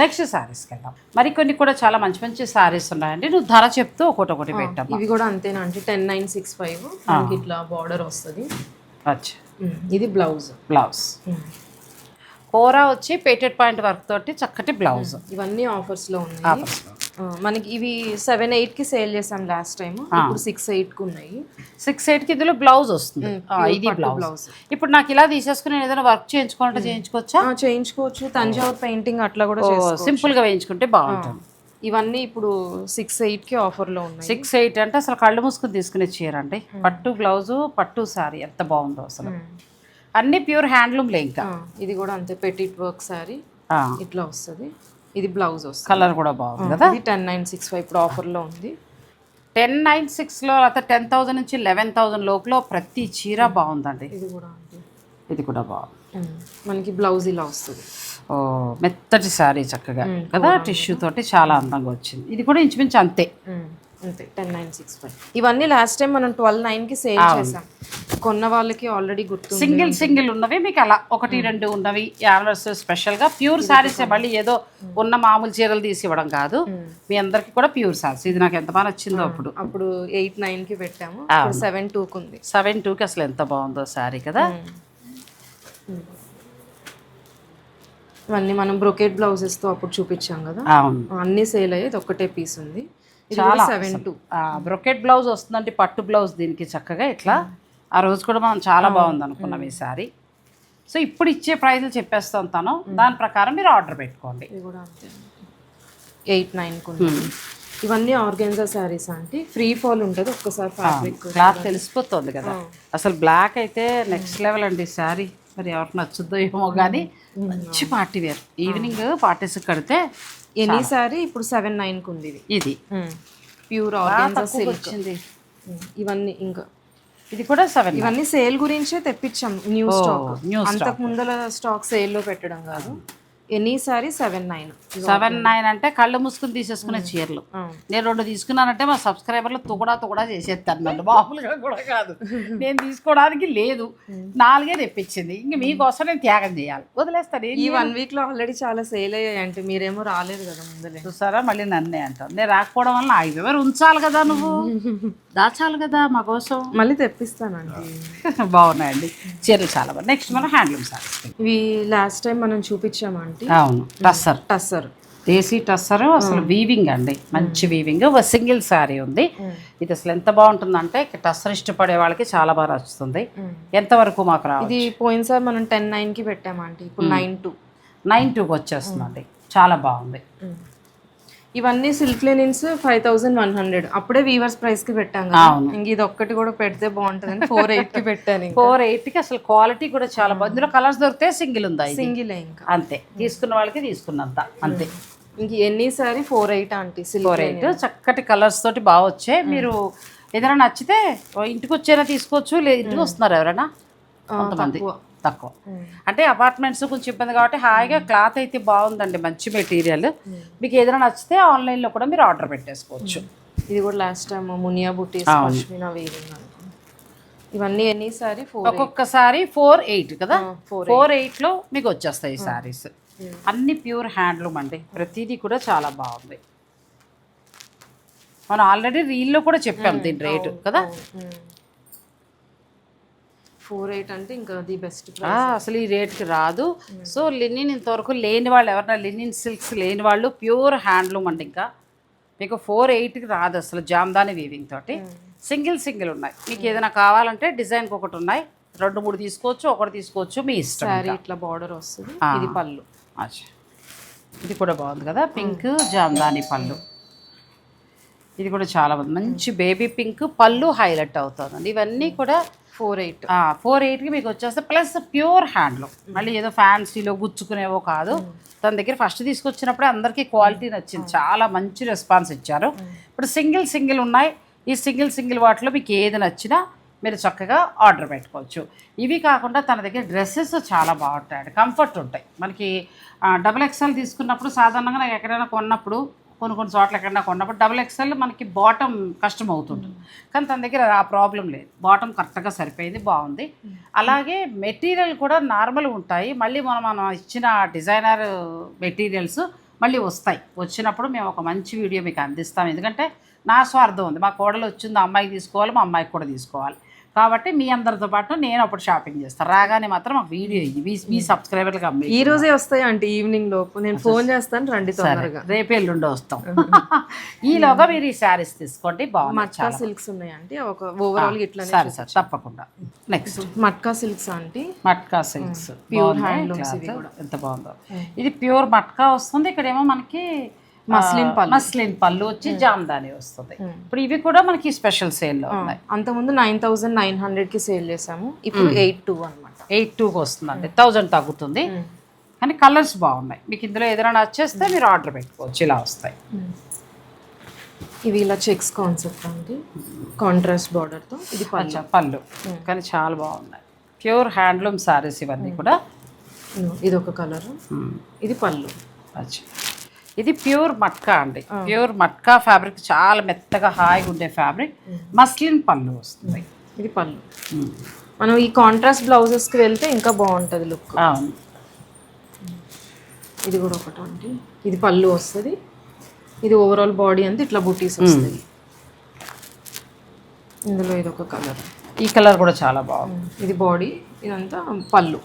నెక్స్ట్ శారీస్కి వెళ్దాం. మరికొన్ని కూడా చాలా మంచి మంచి శారీస్ ఉన్నాయండి. నువ్వు ధర చెప్తూ ఒకటి పెట్టాం. ఇవి కూడా అంతేనా అంటే 10,965. మనకి ఇట్లా బార్డర్ వస్తుంది. అచ్చా, ఇది బ్లౌజ్. కోరా వచ్చి పేటెడ్ పాయింట్ వర్క్ తోటి చక్కటి బ్లౌజ్. ఇవన్నీ ఆఫర్స్లో ఉన్నాయి. మనకి ఇవి 7,800కి సేల్ చేసాం లాస్ట్ టైం. ఇప్పుడు 6,800కి ఉన్నాయి. 6,800కి ఇందులో బ్లౌజ్ వస్తుంది. ఇది బ్లౌజ్. ఇప్పుడు నాకు ఇలా తీసేసుకుని నేను ఏదైనా వర్క్ చేయించుకోవాలంటే చేయించుకోవచ్చు. తంజావూర్ పెయింటింగ్ అట్లా కూడా సింపుల్ గా వేయించుకుంటే బాగుంటుంది. ఇవన్నీ ఇప్పుడు 6,800కి ఆఫర్లో ఉన్నాయి. 6,800 అంటే అసలు కళ్ళు మూసుకుని తీసుకుని చీరండి. పట్టు బ్లౌజు, పట్టు సారీ ఎంత బాగుందో అసలు. అన్ని ప్యూర్ హ్యాండ్లూమ్లే. ఇంకా ఇది కూడా అంతే, పెటిట్ వర్క్ సారీ ఇట్లా వస్తుంది. ఇది బ్లౌజ్ వస్తుంది. కలర్ కూడా బాగుంది కదా. ఇది 10,965 ఇప్పుడు ఆఫర్లో ఉంది. 10,960లో అయితే 10,000 నుంచి 11,000 లోపల ప్రతి చీర బాగుందండి. ఇది కూడా బాగుంది. మనకి బ్లౌజ్ ఇలా వస్తుంది. ఓ, మెత్తటి శారీ చక్కగా కదా, టిష్యూ తోటి చాలా అందంగా వచ్చింది. ఇది కూడా ఇంచుమించు అంతే. 10,965. ఇవన్నీ లాస్ట్ టైం మనం 12,900కి సేల్ చేసాం. కొన్న వాళ్ళకి ఆల్రెడీ గుర్తు. సింగిల్ ఉన్నవి మీకు అలా 1, 2 ఉన్నవి యానివర్సరీ స్పెషల్గా ప్యూర్ శారీస్. మళ్ళీ ఏదో ఉన్న మామూలు చీరలు తీసి ఇవ్వడం కాదు, మీ అందరికి కూడా ప్యూర్ శారీస్. ఇది నాకు ఎంత బాగా నచ్చిందో. అప్పుడు 8,900కి పెట్టాము, 7,200కి ఉంది. 7,200కి అసలు ఎంత బాగుందో శారీ కదా. ఇవన్నీ మనం బ్రొకెట్ బ్లౌజెస్తో అప్పుడు చూపించాం కదా, అన్ని సేల్ అయ్యేది ఒక్కటే పీస్ ఉంది. చాలా 7,200 బ్రొకెట్ బ్లౌజ్ వస్తుందంటే పట్టు బ్లౌజ్ దీనికి చక్కగా ఇట్లా. ఆ రోజు కూడా మనం చాలా బాగుంది అనుకున్నాం ఈ సారీ. సో ఇప్పుడు ఇచ్చే ప్రైజులు చెప్పేస్తాను తను, దాని ప్రకారం మీరు ఆర్డర్ పెట్టుకోండి. ఇది కూడా అంతే 8,900. ఇవన్నీ ఆర్గాన్జా శారీస్ అంటే ఫ్రీ ఫాల్ ఉంటుంది. ఒక్కసారి ఫ్యాబ్రిక్ క్లాత్ తెలిసిపోతుంది కదా. అసలు బ్లాక్ అయితే నెక్స్ట్ లెవెల్ అండి శారీ. మరి ఎవరికి నచ్చుద్దో ఏమో కానీ మంచి పార్టీ వేర్, ఈవినింగ్ పార్టీస్ కడితే ఎనీ సారీ. ఇప్పుడు 7,900కి ఉంది. ఇది ప్యూర్ ఆర్గాన్జా సిల్క్ వచ్చింది. ఇవన్నీ ఇంకా ఇది కూడా 7. ఇవన్నీ సేల్ గురించే తెప్పించాం, న్యూ స్టాక్. అంతకు ముందల స్టాక్ సేల్లో పెట్టడం కాదు. ఎనీ సారీ 7,900 అంటే కళ్ళు మూసుకుని తీసేసుకునే చీరలు. నేను 2 తీసుకున్నానంటే మా సబ్స్క్రైబర్లు తుగడా చేసేస్తాను నన్ను, మామూలుగా కూడా కాదు. నేను తీసుకోవడానికి లేదు, 4 తెప్పించింది. ఇంక మీకోసం నేను త్యాగం చేయాలి, వదిలేస్తాను. ఈ 1 వీక్లో ఆల్రెడీ చాలా సేల్ అయ్యాయి అంటే మీరేమో రాలేదు కదా ముందలే. చూసారా, మళ్ళీ నన్నే అంటాను. నేను రాకపోవడం వల్ల 5 ఉంచాలి కదా, నువ్వు దాచాలి కదా మా కోసం. మళ్ళీ తెప్పిస్తానండి. బాగున్నాయండి చీరలు చాలా బాగున్నాయి. నెక్స్ట్ మనం హ్యాండ్లూమ్ సారీస్. ఇవి లాస్ట్ టైం మనం చూపించామంటే. అవును, టస్సర్ దేశీ టస్సర్. అసలు వీవింగ్ అండి, మంచి వీవింగ్. ఒక సింగిల్ శారీ ఉంది. ఇది అసలు ఎంత బాగుంటుందంటే టస్సర్ ఇష్టపడే వాళ్ళకి చాలా బాగా నచ్చుతుంది. ఎంతవరకు మాకు రావు? ఇది పోయినసారి మనం 10,900కి పెట్టామంటే ఇప్పుడు 9,200 వచ్చేస్తుందండి. చాలా బాగుంది. ఇవన్నీ సిల్క్ లెనిన్స్ 5100 అప్పుడే వీవర్స్ ప్రైస్ కి పెట్టాం కదా. ఇంక ఇది ఒక్కటి కూడా పెడితే బాగుంటుందని 48 కి పెట్టాను. 480కి అసలు క్వాలిటీ కూడా చాలా బాగుంది. ఇందులో కలర్స్ దొరికితే సింగిల్ ఉందా? సింగిల్ ఇంకా అంతే, తీసుకున్న వాళ్ళకి తీసుకున్నంత అంతే. ఇంక ఎన్ని సారీ 48 ఆంటీ సిల్క్ 48 చక్కటి కలర్స్ తోటి బాగా వచ్చాయి. మీరు ఏదైనా నచ్చితే ఇంటికి వచ్చేనా తీసుకోవచ్చు, లేదు ఇంటికి వస్తున్నారు ఎవరైనా కొంతమంది తక్కువ. అంటే అపార్ట్మెంట్స్ కొంచెం ఇబ్బంది కాబట్టి హాయిగా క్లాత్ అయితే బాగుందండి, మంచి మెటీరియల్. మీకు ఏదైనా నచ్చితే ఆన్లైన్లో కూడా మీరు ఆర్డర్ పెట్టేసుకోవచ్చు. ఇది కూడా లాస్ట్ టైం మునియా బుటీస్ పష్మినా వేరింగ్ అనుకో. ఇవన్నీ ఎన్ని సారీ ఒక్కొక్కసారి 48 కదా, 48లో మీకు వచ్చేస్తాయి ఈ సారీస్. అన్ని ప్యూర్ హ్యాండ్లూమ్ అండి, ప్రతిదీ కూడా చాలా బాగుంది. మనం ఆల్రెడీ రీల్లో కూడా చెప్పాం దీని రేటు కదా. 48 అంటే ఇంకా ది బెస్ట్. అసలు ఈ రేట్కి రాదు. సో లినిన్ ఇంతవరకు లేని వాళ్ళు ఎవరైనా లినిన్ సిల్క్స్ లేని వాళ్ళు ప్యూర్ హ్యాండ్లూమ్ అండి. ఇంకా మీకు 480కి రాదు అసలు, జామ్దాని వీవింగ్ తోటి. సింగిల్ ఉన్నాయి. మీకు ఏదైనా కావాలంటే డిజైన్కి ఒకటి ఉన్నాయి, 2-3 తీసుకోవచ్చు, ఒకటి తీసుకోవచ్చు, మీ ఇష్టం. సారీ ఇట్లా బార్డర్ వస్తుంది, ఇది పళ్ళు. ఇది కూడా బాగుంది కదా, పింక్ జామ్దాని పళ్ళు. ఇది కూడా చాలా బాగుంది, మంచి బేబీ పింక్ పళ్ళు హైలైట్ అవుతుందండి. ఇవన్నీ కూడా 480కి మీకు వచ్చేస్తే ప్లస్ ప్యూర్ హ్యాండ్లూమ్. మళ్ళీ ఏదో ఫ్యాన్సీలో గుచ్చుకునేవో కాదు. తన దగ్గర ఫస్ట్ తీసుకొచ్చినప్పుడే అందరికీ క్వాలిటీ నచ్చింది, చాలా మంచి రెస్పాన్స్ ఇచ్చారు. ఇప్పుడు సింగిల్ ఉన్నాయి. ఈ సింగిల్ వాటిలో మీకు ఏది నచ్చినా మీరు చక్కగా ఆర్డర్ పెట్టుకోవచ్చు. ఇవి కాకుండా తన దగ్గర డ్రెస్సెస్ చాలా బాగుంటాయండి, కంఫర్ట్ ఉంటాయి. మనకి XXL తీసుకున్నప్పుడు సాధారణంగా నాకు ఎక్కడైనా కొన్నప్పుడు కొన్ని చోట్ల ఎక్కడైనా కొన్నప్పుడు XXL మనకి బాటమ్ కష్టం అవుతుంటుంది. కానీ తన దగ్గర ఆ ప్రాబ్లం లేదు, బాటమ్ కరెక్ట్గా సరిపోయింది, బాగుంది. అలాగే మెటీరియల్ కూడా నార్మల్ ఉంటాయి. మళ్ళీ మనం ఇచ్చిన డిజైనర్ మెటీరియల్స్ మళ్ళీ వస్తాయి. వచ్చినప్పుడు మేము ఒక మంచి వీడియో మీకు అందిస్తాం. ఎందుకంటే నా స్వార్థం ఉంది, మా కోడలు వచ్చింది, అమ్మాయికి తీసుకోవాలి, మా అమ్మాయికి కూడా తీసుకోవాలి. కాబట్టి మీ అందరితో పాటు నేను అప్పుడు షాపింగ్ చేస్తాను. రాగానే మాత్రం మాకు వీడియో ఇవి మీ సబ్స్క్రైబర్లకు ఈ రోజే వస్తాయి అంటే ఈవినింగ్ లోపు నేను ఫోన్ చేస్తాను, రండి తొందరగా. రేపు ఎల్లుండి వస్తాం. ఈలోగా మీరు ఈ శారీస్ తీసుకోండి, బాగుంది. మట్కా సిల్క్స్ ఉన్నాయండి, ఒక ఓవరాల్ ఇట్లా తప్పకుండా. నెక్స్ట్ మట్కా సిల్క్స్ అంటే మట్కా సిల్క్స్ ప్యూర్ హ్యాండ్లూమ్స్, ఎంత బాగుందో. ఇది ప్యూర్ మట్కా వస్తుంది. ఇక్కడేమో మనకి మస్లిన్ పళ్ళు వచ్చి జామ్దాని వస్తుంది. ఇప్పుడు ఇవి కూడా మనకి స్పెషల్ సేల్లో ఉన్నాయి. అంతకుముందు 9900కి సేల్ చేసాము, ఇప్పుడు 82 అనమాట. 82కి వస్తుందండి, 1000 తగ్గుతుంది. కానీ కలర్స్ బాగున్నాయి. మీకు ఇందులో ఏదైనా నచ్చేస్తే మీరు ఆర్డర్ పెట్టుకోవచ్చు, ఇలా వస్తాయి. ఇవి ఇలా చెక్స్ కాన్సెప్ట్ అండి, కాంట్రాస్ట్ బార్డర్తో. ఇది పళ్ళు కానీ చాలా బాగున్నాయి, ప్యూర్ హ్యాండ్లూమ్ సారీస్ ఇవన్నీ కూడా. ఇది ఒక కలర్, ఇది పళ్ళు. ఇది ప్యూర్ మట్కా అండి, ప్యూర్ మట్కా ఫ్యాబ్రిక్, చాలా మెత్తగా హాయిగా ఉండే ఫ్యాబ్రిక్. మస్లిన్ పళ్ళు వస్తుంది. ఇది పళ్ళు. మనం ఈ కాంట్రాస్ట్ బ్లౌజెస్కి వెళ్తే ఇంకా బాగుంటుంది లుక్. అవును. ఇది కూడా ఒకటి అండి, ఇది పళ్ళు వస్తుంది. ఇది ఓవరాల్ బాడీ అంతా ఇట్లా బూటీస్ వస్తాయి. ఇందులో ఇది ఒక కలర్, ఈ కలర్ కూడా చాలా బాగుంది. ఇది బాడీ, ఇదంతా పళ్ళు.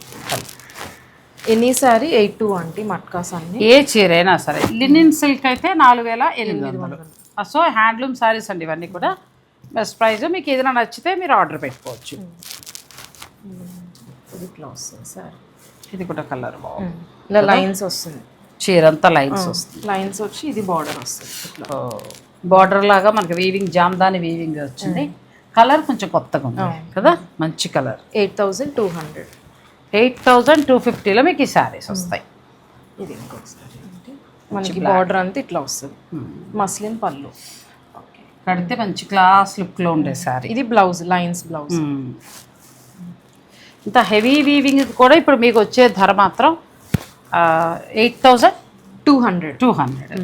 ఎనీ సారీ 82 అంటే మట్కాస్ అన్ని. ఏ చీర అయినా సరే. లినిన్ సిల్క్ అయితే 4800. సో హ్యాండ్లూమ్ సారీస్ అండి ఇవన్నీ కూడా, బెస్ట్ ప్రైస్. మీకు ఏదైనా నచ్చితే మీరు ఆర్డర్ పెట్టుకోవచ్చు. ఇట్లా వస్తుంది సారీ, ఇది కూడా కలర్ బాగుంది, ఇలా లైన్స్ వస్తుంది, చీర అంతా లైన్స్ వస్తుంది. లైన్స్ వచ్చి ఇది బార్డర్ వస్తుంది. ఇట్లా బార్డర్ లాగా మనకి వీవింగ్, జామ్దాని వీవింగ్ వచ్చింది. కలర్ కొంచెం కొత్తగా ఉంది కదా, మంచి కలర్. 8200. 8250లో మీకు ఈ శారీస్ వస్తాయి. ఇది ఇంకొకసారి అంటే మనకి బార్డర్ అంతా ఇట్లా వస్తుంది, మస్లిన్ పళ్ళు. కడితే మంచి క్లాస్ లుక్లో ఉండే శారీ. ఇది బ్లౌజ్, లైన్స్ బ్లౌజ్. ఇంత హెవీ వీవింగ్ కూడా ఇప్పుడు మీకు వచ్చే ధర మాత్రం 8200.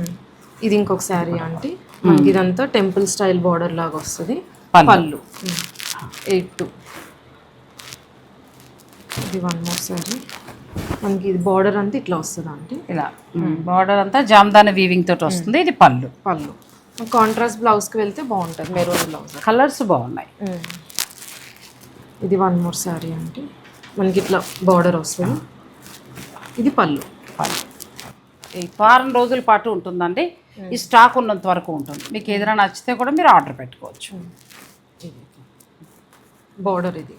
ఇది ఇంకొక శారీ అంటే మనకి ఇదంతా టెంపుల్ స్టైల్ బార్డర్ లాగా వస్తుంది, పళ్ళు. 82. ఇది వన్ మోర్ సారీ, మనకి ఇది బార్డర్ అంతా ఇట్లా వస్తుంది అంటే ఇలా బార్డర్ అంతా జామ్దాని వీవింగ్ తోటి వస్తుంది. ఇది పళ్ళు. కాంట్రాస్ట్ బ్లౌజ్కి వెళ్తే బాగుంటుంది, మెరూన్ బ్లౌజ్. కలర్స్ బాగున్నాయి. ఇది వన్ మోర్ సారీ అంటే మనకి ఇట్లా బార్డర్ వస్తుంది. ఇది పళ్ళు. వారం రోజుల పాటు ఉంటుందండి, ఈ స్టాక్ ఉన్నంత వరకు ఉంటుంది. మీకు ఏదైనా నచ్చితే కూడా మీరు ఆర్డర్ పెట్టుకోవచ్చు. బార్డర్, ఇది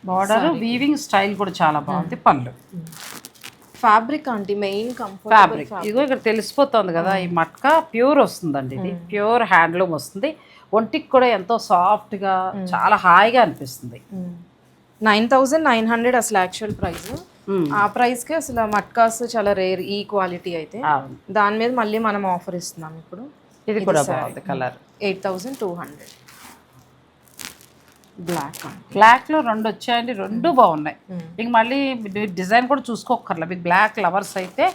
బార్డర్ వీవింగ్ స్టైల్ కూడా చాలా బాగుంది. పళ్ళు ఫ్యాబ్రిక్ అంటే మెయిన్ కంఫర్ట్ ఫ్యాబ్రిక్ ఇదిగో ఇక్కడ తెలిసిపోతుంది కదా, ఈ మట్కా ప్యూర్ వస్తుందండి, ఇది ప్యూర్ హ్యాండ్లూమ్ వస్తుంది. ఒంటికి కూడా ఎంతో సాఫ్ట్గా చాలా హాయిగా అనిపిస్తుంది. 9,900 అసలు యాక్చువల్ ప్రైస్. ఆ ప్రైస్కి అసలు మట్కాస్ చాలా రేర్ ఈ క్వాలిటీ అయితే. దాని మీద మళ్ళీ మనం ఆఫర్ ఇస్తున్నాం ఇప్పుడు. ఇది కూడా బాగుంది కలర్. 8,200 బ్లాక్లో 2 వచ్చాయండి, 2 బాగున్నాయి. ఇంక మళ్ళీ డిజైన్ కూడా చూసుకోకర్లే, మీకు బ్లాక్ లవర్స్ అయితే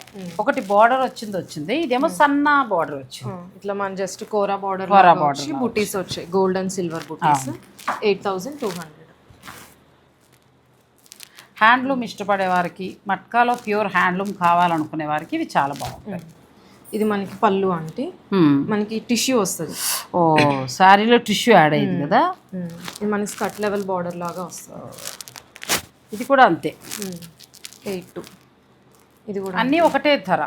ఒకటి బార్డర్ వచ్చింది, ఇదేమో సన్న బార్డర్ వచ్చింది. ఇట్లా మన జస్ట్ కోరా బార్డర్ బుటీస్ వచ్చాయి, gold and silver buttis. 8,200. Handloom ఇష్టపడే వారికి, మట్కాలో ప్యూర్ హ్యాండ్లూమ్ కావాలనుకునే వారికి ఇవి చాలా బాగుంటాయి. ఇది మనకి పళ్ళు అంటే మనకి టిష్యూ వస్తుంది. ఓ శారీలో టిష్యూ యాడ్ అయింది కదా. ఇది మనకి స్కర్ట్ లెవెల్ బార్డర్ లాగా వస్తుంది. ఇది కూడా అంతే. 8,200. ఇది కూడా అన్నీ ఒకటే ధర.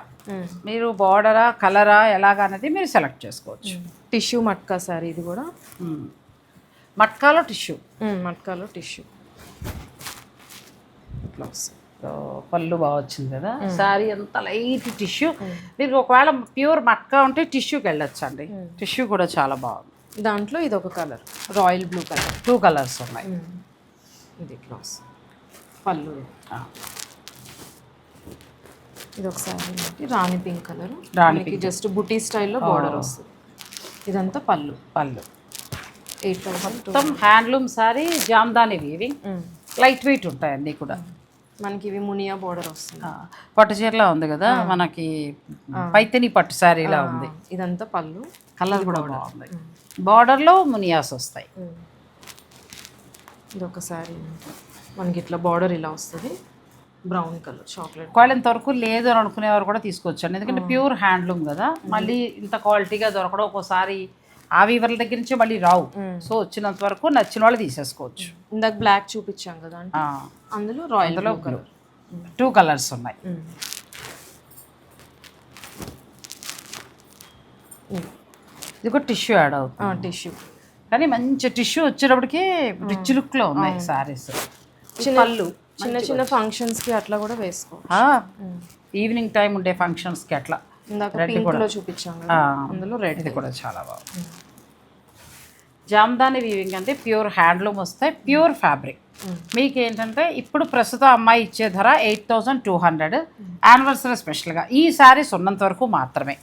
మీరు బార్డరా కలరా ఎలాగా అనేది మీరు సెలెక్ట్ చేసుకోవచ్చు. టిష్యూ మట్కా సారీ ఇది కూడా. మట్కాలో టిష్యూ. మట్కాలో టిష్యూ ఇట్లా వస్తుంది. పళ్ళు బాగా వచ్చింది కదా. శారీ అంత లైట్ టిష్యూ. మీరు ఒకవేళ ప్యూర్ మట్కా ఉంటే టిష్యూకి వెళ్ళొచ్చు అండి, టిష్యూ కూడా చాలా బాగుంది. దాంట్లో ఇది ఒక colour royal blue colour. 2 colours ఉన్నాయి. ఇది ఇట్లా వస్తుంది పళ్ళు. ఇది ఒకసారి రాణి పింక్ కలర్, రాణికి జస్ట్ బుటీ స్టైల్లో బార్డర్ వస్తుంది. ఇదంతా పళ్ళు. 8,000. మొత్తం handloom sorry, Jamdani weaving, light weight ఉంటాయి అన్నీ కూడా. మనకి ఇవి మునియా బోర్డర్ వస్తుంది. పట్టు చీరలా ఉంది కదా, మనకి పైతని పట్టు శారీలా ఉంది. ఇదంతా పళ్ళు. కలర్ కూడా బాగుంది. బార్డర్లో మునియాస్ వస్తాయి. ఇది ఒక శారీ మనకి ఇట్లా బార్డర్ ఇలా వస్తుంది, బ్రౌన్ కలర్ చాక్లెట్. ఒకవేళ ఇంతవరకు లేదు అని అనుకునేవారు కూడా తీసుకోవచ్చండి, ఎందుకంటే ప్యూర్ హ్యాండ్లూమ్ కదా. మళ్ళీ ఇంత క్వాలిటీగా దొరకడం ఒక్కోసారి ఆ వీవర్ల దగ్గర నుంచి మళ్ళీ రావు. సో వచ్చినంత వరకు నచ్చిన వాళ్ళు తీసేసుకోవచ్చు. ఇందాక బ్లాక్ చూపించాం కదా, అందులో రాయల్ కలర్. 2 కలర్స్ ఉన్నాయి. ఇది కూడా టిష్యూ యాడ్ అవుతుంది. టిష్యూ కానీ మంచి టిష్యూ వచ్చేటప్పటికి రిచ్ లుక్లో ఉన్నాయి సారీస్. పళ్ళు చిన్న ఫంక్షన్స్కి అట్లా కూడా వేసుకో. ఈవినింగ్ టైం ఉండే ఫంక్షన్స్కి అట్లా. ఇందాక పింక్లో చూపించాం కదా, అందులో రెడ్. ఇది కూడా చాలా బాగుంది. జామ్దాని వీవింగ్ అంటే ప్యూర్ హ్యాండ్లూమ్ వస్తాయి, ప్యూర్ ఫ్యాబ్రిక్. మీకు ఏంటంటే ఇప్పుడు ప్రస్తుతం అమ్మాయి ఇచ్చే ధర 8,200. యానివర్సరీ స్పెషల్గా ఈ శారీస్ ఉన్నంత వరకు మాత్రమే,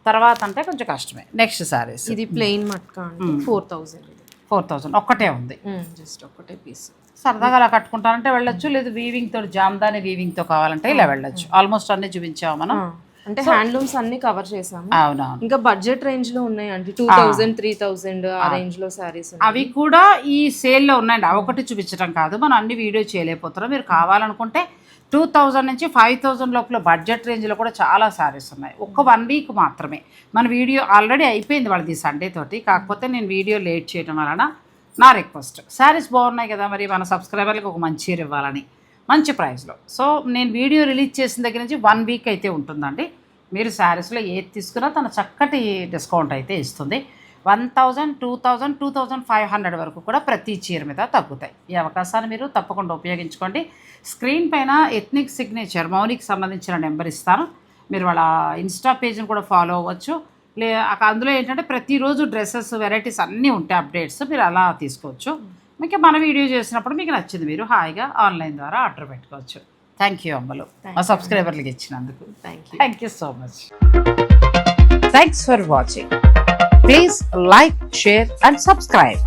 తర్వాత అంటే కొంచెం కష్టమే. నెక్స్ట్ శారీస్ ఇది ప్లెయిన్ మట్కా 4,000 ఒక్కటే ఉంది, జస్ట్ ఒక్కటే పీస్. సరదాగా అలా కట్టుకుంటానంటే వెళ్ళొచ్చు, లేదు వీవింగ్తో జామ్దాని వీవింగ్తో కావాలంటే ఇలా వెళ్ళొచ్చు. ఆల్మోస్ట్ అన్ని చూపించాము మనం. అంటే హ్యాండ్లూమ్స్ అన్ని కవర్ చేసాము. అవునవును. ఇంకా బడ్జెట్ రేంజ్ లో ఉన్నాయి అంటే 2,000, 3,000 ఆ రేంజ్ లో సారీస్. అవి కూడా ఈ సేల్లో ఉన్నాయండి. అవి ఒకటి చూపించడం కాదు, మనం అన్ని వీడియో చేయలేకపోతున్నాం. మీరు కావాలనుకుంటే 2,000 నుంచి 5,000 లోపల బడ్జెట్ రేంజ్లో కూడా చాలా శారీస్ ఉన్నాయి. ఒక్క 1 వీక్ మాత్రమే. మన వీడియో ఆల్రెడీ అయిపోయింది వాళ్ళది సండే తోటి, కాకపోతే నేను వీడియో లేట్ చేయడం వలన నా రిక్వెస్ట్. శారీస్ బాగున్నాయి కదా, మరి మన సబ్స్క్రైబర్లకు ఒక మంచి చీర ఇవ్వాలని, మంచి ప్రైస్లో. సో నేను వీడియో రిలీజ్ చేసిన దగ్గర నుంచి 1 వీక్ అయితే ఉంటుందండి. మీరు శారీస్లో ఏది తీసుకున్నా తన చక్కటి డిస్కౌంట్ అయితే ఇస్తుంది. 1,000, 2,000, 2,500 వరకు కూడా ప్రతి చీర మీద తగ్గుతాయి. ఈ అవకాశాన్ని మీరు తప్పకుండా ఉపయోగించుకోండి. స్క్రీన్ పైన ఎథ్నిక్ సిగ్నేచర్ మౌనికి సంబంధించిన నెంబర్ ఇస్తాను, మీరు వాళ్ళ ఇన్స్టా పేజ్ని కూడా ఫాలో అవ్వచ్చు. అందులో ఏంటంటే ప్రతిరోజు డ్రెస్సెస్ వెరైటీస్ అన్నీ ఉంటాయి, అప్డేట్స్, మీరు అలా తీసుకోవచ్చు. మీకు మన వీడియో చేసినప్పుడు మీకు నచ్చింది మీరు హాయిగా ఆన్లైన్ ద్వారా ఆర్డర్ పెట్టుకోవచ్చు. థ్యాంక్ యూ అమ్మలు, మా సబ్స్క్రైబర్లకి ఇచ్చినందుకు. Thank you so much. Thanks for watching. Please like, share and subscribe.